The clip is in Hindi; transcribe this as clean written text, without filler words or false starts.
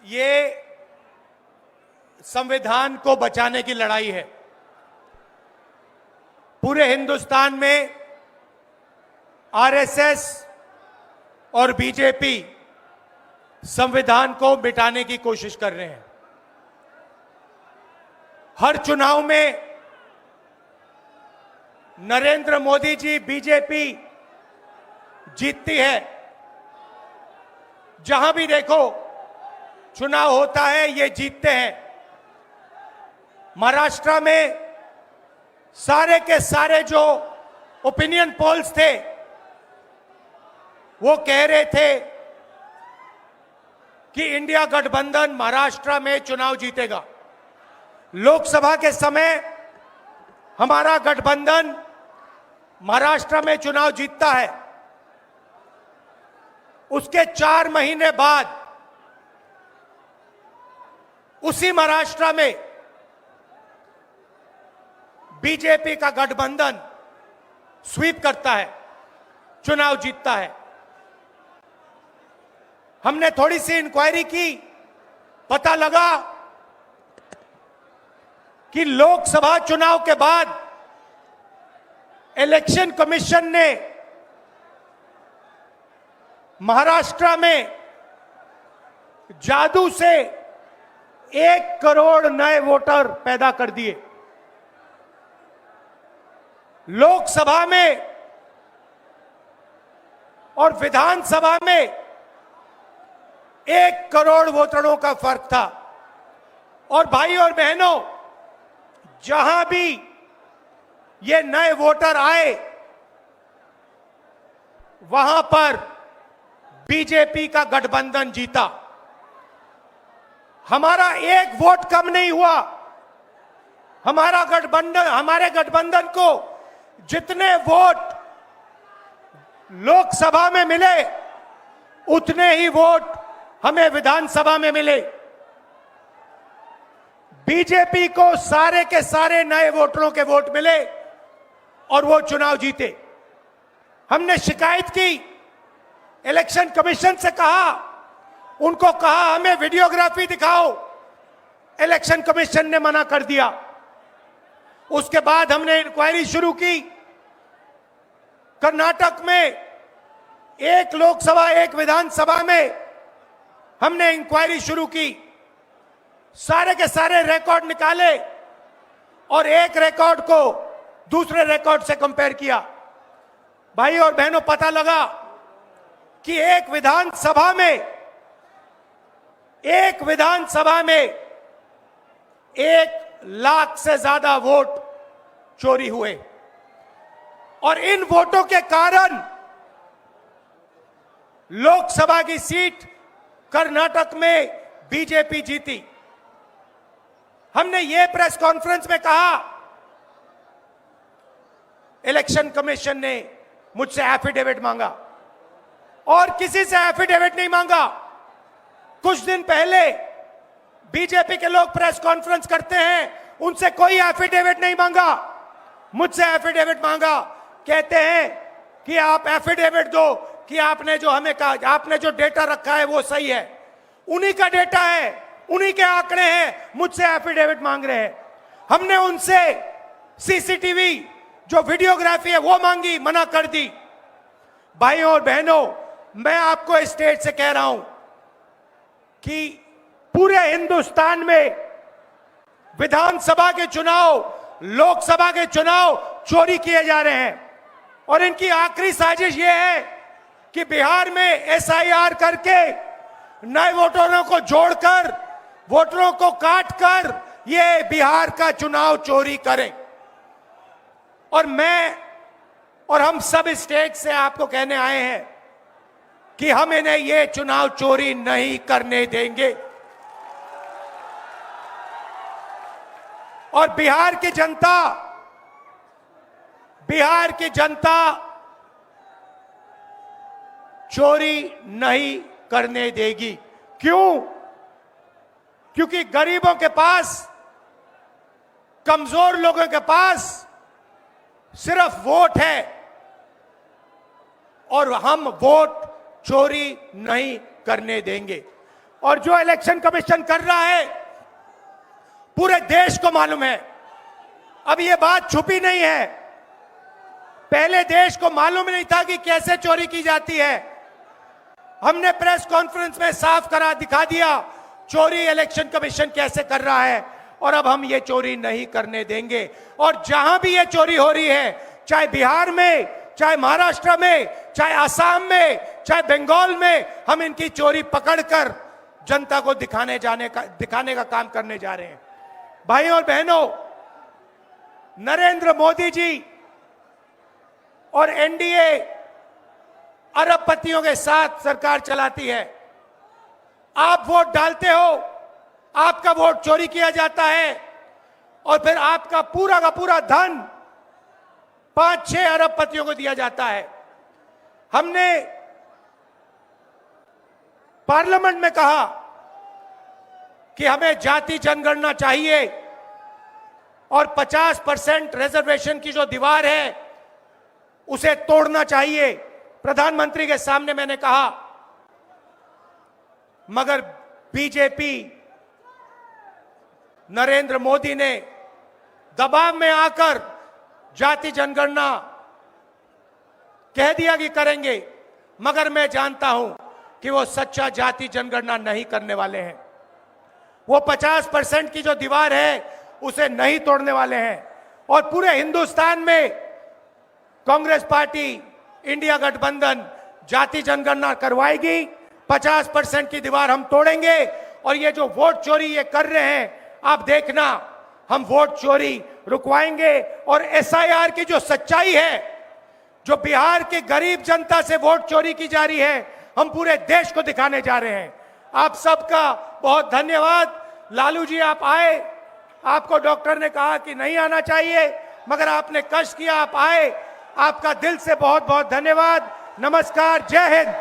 ये संविधान को बचाने की लड़ाई है। पूरे हिंदुस्तान में आरएसएस और बीजेपी संविधान को मिटाने की कोशिश कर रहे हैं। हर चुनाव में नरेंद्र मोदी जी बीजेपी जीतती है। जहां भी देखो चुनाव होता है ये जीतते हैं। महाराष्ट्र में सारे के सारे जो ओपिनियन पोल्स थे वो कह रहे थे कि इंडिया गठबंधन महाराष्ट्र में चुनाव जीतेगा। लोकसभा के समय हमारा गठबंधन महाराष्ट्र में चुनाव जीतता है। उसके 4 महीने बाद उसी महाराष्ट्र में बीजेपी का गठबंधन स्वीप करता है, चुनाव जीतता है। हमने थोड़ी सी इंक्वायरी की, पता लगा कि लोकसभा चुनाव के बाद इलेक्शन कमीशन ने महाराष्ट्र में जादू से 1 करोड़ नए वोटर पैदा कर दिए। लोकसभा में और विधानसभा में 1 करोड़ वोटरों का फर्क था। और भाई और बहनों, जहां भी ये नए वोटर आए वहां पर बीजेपी का गठबंधन जीता। हमारा 1 वोट कम नहीं हुआ। हमारे गठबंधन को जितने वोट लोकसभा में मिले उतने ही वोट हमें विधानसभा में मिले। बीजेपी को सारे के सारे नए वोटरों के वोट मिले और वो चुनाव जीते। हमने शिकायत की, इलेक्शन कमीशन से कहा, उनको कहा हमें वीडियोग्राफी दिखाओ। इलेक्शन कमीशन ने मना कर दिया। उसके बाद हमने इंक्वायरी शुरू की। कर्नाटक में 1 लोकसभा 1 विधानसभा में हमने इंक्वायरी शुरू की। सारे के सारे रिकॉर्ड निकाले और एक रिकॉर्ड को दूसरे रिकॉर्ड से कंपेयर किया। भाई और बहनों, पता लगा कि एक विधानसभा में 1 लाख से ज्यादा वोट चोरी हुए। और इन वोटों के कारण लोकसभा की सीट कर्नाटक में बीजेपी जीती। हमने ये प्रेस कॉन्फ्रेंस में कहा, इलेक्शन कमीशन ने मुझसे एफिडेविट मांगा और किसी से एफिडेविट नहीं मांगा। कुछ दिन पहले बीजेपी के लोग प्रेस कॉन्फ्रेंस करते हैं, उनसे कोई एफिडेविट नहीं मांगा, मुझसे एफिडेविट मांगा। कहते हैं कि आप एफिडेविट दो कि आपने जो हमें कहा, आपने जो डेटा रखा है वो सही है। उन्हीं का डेटा है, उन्हीं के आंकड़े हैं, मुझसे एफिडेविट मांग रहे हैं। हमने उनसे सीसीटीवी जो वीडियोग्राफी है वो मांगी, मना कर दी। भाइयों और बहनों, मैं आपको इस स्टेज से कह रहा हूं कि पूरे हिंदुस्तान में विधानसभा के चुनाव, लोकसभा के चुनाव चोरी किए जा रहे हैं। और इनकी आखिरी साजिश यह है कि बिहार में एसआईआर करके नए वोटरों को जोड़कर, वोटरों को काटकर ये बिहार का चुनाव चोरी करें। और मैं और हम सब स्टेट से आपको कहने आए हैं कि हम इन्हें ये चुनाव चोरी नहीं करने देंगे। और बिहार की जनता चोरी नहीं करने देगी। क्यों? क्योंकि गरीबों के पास, कमजोर लोगों के पास सिर्फ वोट है और हम वोट चोरी नहीं करने देंगे। और जो इलेक्शन कमीशन कर रहा है पूरे देश को मालूम है। अब ये बात छुपी नहीं है, पहले देश को मालूम नहीं था कि कैसे चोरी की जाती है। हमने प्रेस कॉन्फ्रेंस में साफ करा दिखा दिया चोरी इलेक्शन कमीशन कैसे कर रहा है, और अब हम ये चोरी नहीं करने देंगे। और जहां भी ये चोरी हो रही है, चाहे बिहार में, चाहे महाराष्ट्र में, चाहे असम में, चाहे बंगाल में, हम इनकी चोरी पकड़कर जनता को दिखाने का काम करने जा रहे हैं। भाइयों और बहनों, नरेंद्र मोदी जी और एनडीए अरबपतियों के साथ सरकार चलाती है। आप वोट डालते हो, आपका वोट चोरी किया जाता है और फिर आपका पूरा का पूरा धन 5-6 अरबपतियों को दिया जाता है। हमने पार्लियामेंट में कहा कि हमें जाति जनगणना चाहिए और 50% रिजर्वेशन की जो दीवार है उसे तोड़ना चाहिए। प्रधानमंत्री के सामने मैंने कहा, मगर बीजेपी नरेंद्र मोदी ने दबाव में आकर जाति जनगणना कह दिया कि करेंगे, मगर मैं जानता हूं कि वो सच्चा जाति जनगणना नहीं करने वाले हैं। वो 50% की जो दीवार है उसे नहीं तोड़ने वाले हैं। और पूरे हिंदुस्तान में कांग्रेस पार्टी, इंडिया गठबंधन जाति जनगणना करवाएगी, 50% की दीवार हम तोड़ेंगे। और ये जो वोट चोरी ये कर रहे हैं, आप देखना, हम वोट चोरी रुकवाएंगे। और एसआईआर की जो सच्चाई है, जो बिहार के गरीब जनता से वोट चोरी की जा रही है, हम पूरे देश को दिखाने जा रहे हैं। आप सबका बहुत धन्यवाद। लालू जी, आप आए, आपको डॉक्टर ने कहा कि नहीं आना चाहिए, मगर आपने कष्ट किया, आप आए। आपका दिल से बहुत बहुत धन्यवाद। नमस्कार, जय हिंद।